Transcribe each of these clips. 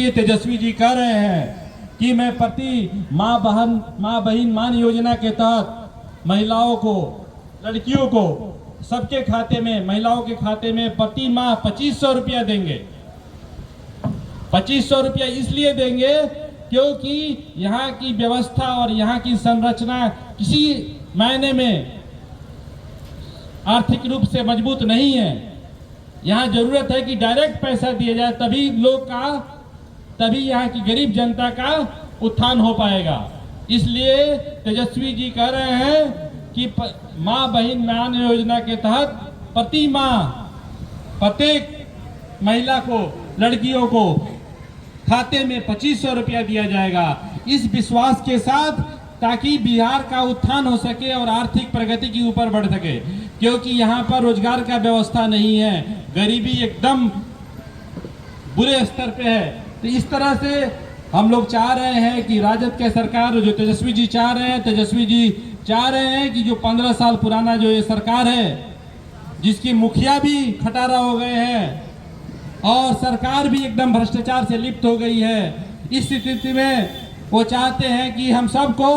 इसलिए तेजस्वी जी कह रहे हैं कि मैं प्रति माँ बहन मान योजना के तहत महिलाओं को, लड़कियों को, सबके खाते में, महिलाओं के खाते में प्रति माह 2500 रुपया देंगे। 2500 रुपया इसलिए देंगे क्योंकि यहाँ की व्यवस्था और यहाँ की संरचना किसी मायने में आर्थिक रूप से मजबूत नहीं है। यहाँ जरूरत है कि डायरेक्ट पैसा दिया जाए, तभी यहाँ की गरीब जनता का उत्थान हो पाएगा। इसलिए तेजस्वी जी कह रहे हैं कि माँ बहन मान योजना के तहत प्रति माह प्रत्येक महिला को, लड़कियों को खाते में 2500 रुपया दिया जाएगा, इस विश्वास के साथ, ताकि बिहार का उत्थान हो सके और आर्थिक प्रगति की ऊपर बढ़ सके। क्योंकि यहाँ पर रोजगार का व्यवस्था नहीं है, गरीबी एकदम बुरे स्तर पे है। तो इस तरह से हम लोग चाह रहे हैं कि राजद के सरकार, जो तेजस्वी जी चाह रहे हैं कि जो 15 साल पुराना जो ये सरकार है, जिसकी मुखिया भी खटारा हो गए हैं और सरकार भी एकदम भ्रष्टाचार से लिप्त हो गई है, इस स्थिति में वो चाहते हैं कि हम सबको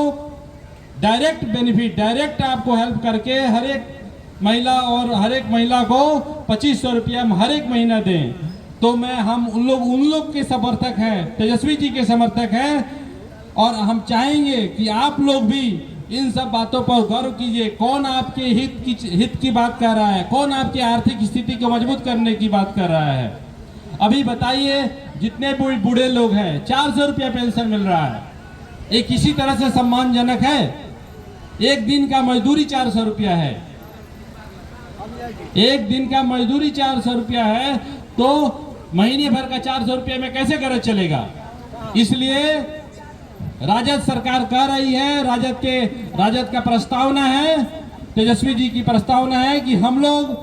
डायरेक्ट बेनिफिट, डायरेक्ट आपको हेल्प करके हर एक महिला को 2500 रुपया हर एक महीना दें। तो हम उन लोग के समर्थक हैं, तेजस्वी जी के समर्थक हैं, और हम चाहेंगे कि आप लोग भी इन सब बातों पर गौर कीजिए। कौन आपके हित की बात कर रहा है, कौन आपकी आर्थिक स्थिति को मजबूत करने की बात कर रहा है। अभी बताइए, जितने बूढ़े लोग हैं 400 रुपया पेंशन मिल रहा है, ये किसी तरह से सम्मानजनक है? एक दिन का मजदूरी 400 रुपया है, एक दिन का मजदूरी 400 रुपया है, तो महीने भर का 400 रुपये में कैसे घर चलेगा? इसलिए राजद सरकार कह रही है, राजद का प्रस्तावना है, तेजस्वी जी की प्रस्तावना है कि हम लोग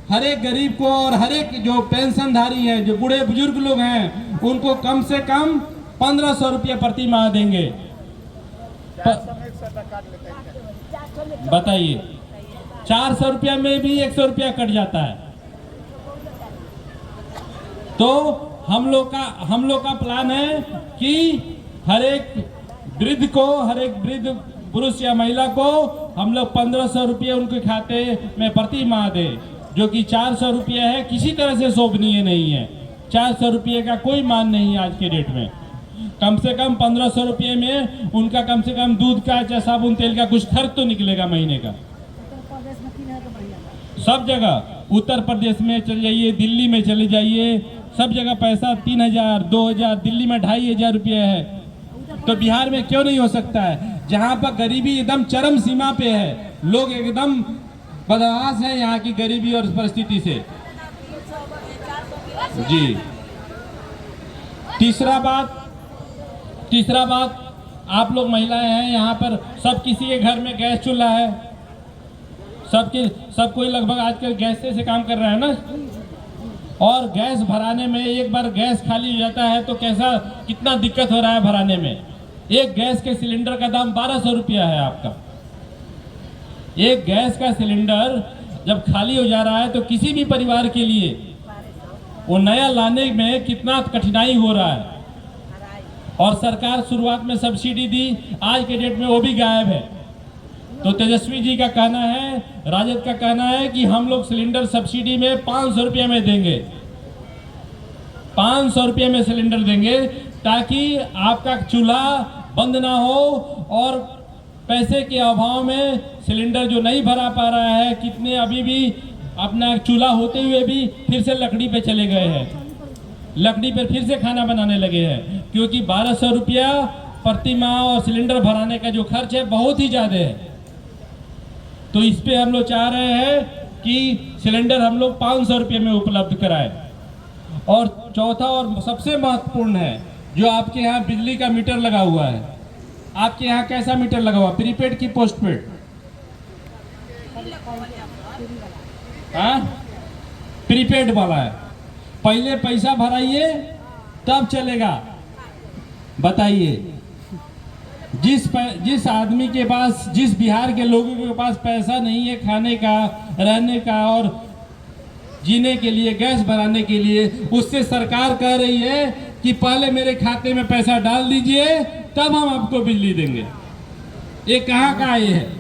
हर एक गरीब को और हर एक जो पेंशनधारी है, जो बूढ़े बुजुर्ग लोग हैं, उनको कम से कम 1500 रुपये प्रति माह देंगे। बताइए, 400 रुपया में भी 100 रुपया कट जाता है। तो हम लोग का प्लान है कि हर एक वृद्ध पुरुष या महिला को हम लोग 1500 रुपये उनके खाते में प्रति माह दे, जो कि 400 रुपया है, किसी तरह से शोभनीय नहीं है। 400 रुपये का कोई मान नहीं है आज के डेट में। कम से कम 1500 रुपये में उनका कम से कम दूध का या साबुन तेल का कुछ खर्च तो निकलेगा महीने का। सब जगह, उत्तर प्रदेश में चले जाइए, दिल्ली में चले जाइए, सब जगह पैसा 3000, 2000, दिल्ली में 2500 रुपये है। तो बिहार में क्यों नहीं हो सकता है? जहाँ पर गरीबी एकदम चरम सीमा पे है, लोग एकदम बदहास है यहाँ की गरीबी और परिस्थिति से। जी, तीसरा बात, आप लोग महिलाएं हैं यहाँ पर, सब किसी के घर में गैस चूल्हा है, सब कोई लगभग आजकल गैस से काम कर रहा है ना। और गैस भराने में, एक बार गैस खाली हो जाता है तो कितना दिक्कत हो रहा है भराने में। एक गैस के सिलेंडर का दाम 1200 रुपया है आपका। एक गैस का सिलेंडर जब खाली हो जा रहा है तो किसी भी परिवार के लिए वो नया लाने में कितना कठिनाई हो रहा है। और सरकार शुरुआत में सब्सिडी दी, आज के डेट में वो भी गायब है। तो तेजस्वी जी का कहना है, राजद का कहना है कि हम लोग सिलेंडर सब्सिडी में 500 रुपये में देंगे, 500 रुपये में सिलेंडर देंगे, ताकि आपका चूल्हा बंद ना हो और पैसे के अभाव में सिलेंडर जो नहीं भरा पा रहा है, कितने अभी भी अपना चूल्हा होते हुए भी फिर से लकड़ी पे चले गए हैं, लकड़ी पर फिर से खाना बनाने लगे हैं, क्योंकि 1200 रुपया प्रति माह और सिलेंडर भराने का जो खर्च है बहुत ही ज़्यादा है। तो इस पे हम लोग चाह रहे हैं कि सिलेंडर हम लोग 500 रुपये में उपलब्ध कराएं। और चौथा और सबसे महत्वपूर्ण है, जो आपके यहाँ बिजली का मीटर लगा हुआ है, आपके यहाँ कैसा मीटर लगा हुआ, प्रीपेड की पोस्टपेड? हाँ, प्रीपेड वाला है। पहले पैसा भराइए तब चलेगा। बताइए, जिस आदमी के पास, जिस बिहार के लोगों के पास पैसा नहीं है खाने का, रहने का और जीने के लिए, गैस भराने के लिए, उससे सरकार कह रही है कि पहले मेरे खाते में पैसा डाल दीजिए तब हम आपको बिजली देंगे। ये कहाँ का ये है?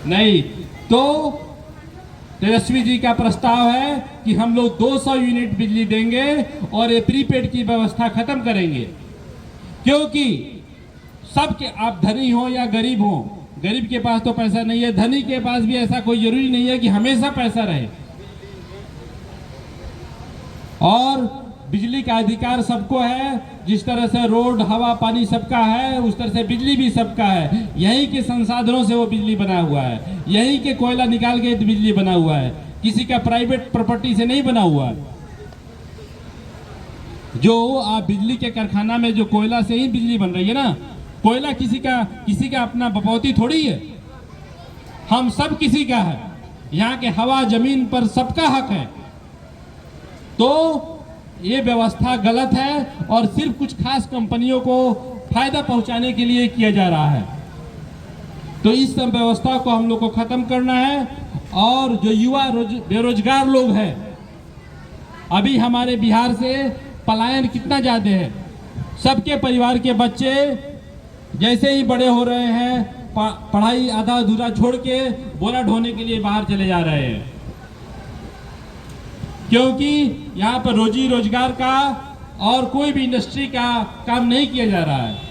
नहीं। तो तेजस्वी जी का प्रस्ताव है कि हम लोग 200 यूनिट बिजली देंगे और ये प्रीपेड की व्यवस्था खत्म करेंगे, क्योंकि सबके, आप धनी हो या गरीब हो, गरीब के पास तो पैसा नहीं है, धनी के पास भी ऐसा कोई जरूरी नहीं है कि हमेशा पैसा रहे। और बिजली का अधिकार सबको है। जिस तरह से रोड, हवा, पानी सबका है, उस तरह से बिजली भी सबका है। यहीं के संसाधनों से वो बिजली बना हुआ है, यहीं के कोयला निकाल के बिजली बना हुआ है, किसी का प्राइवेट प्रॉपर्टी से नहीं बना हुआ है। जो आप बिजली के कारखाना में जो कोयला से ही बिजली बन रही है ना, कोयला किसी का अपना बपौती थोड़ी है, हम सब किसी का है। यहाँ के हवा, जमीन पर सबका हक है। तो ये व्यवस्था गलत है और सिर्फ कुछ खास कंपनियों को फायदा पहुंचाने के लिए किया जा रहा है। तो इस सब व्यवस्था को हम लोग को खत्म करना है। और जो युवा बेरोजगार लोग हैं, अभी हमारे बिहार से पलायन कितना ज्यादा है। सबके परिवार के बच्चे जैसे ही बड़े हो रहे हैं, पढ़ाई आधा अधूरा छोड़ के बोरा ढोने के लिए बाहर चले जा रहे हैं, क्योंकि यहाँ पर रोजी रोजगार का और कोई भी इंडस्ट्री का काम नहीं किया जा रहा है।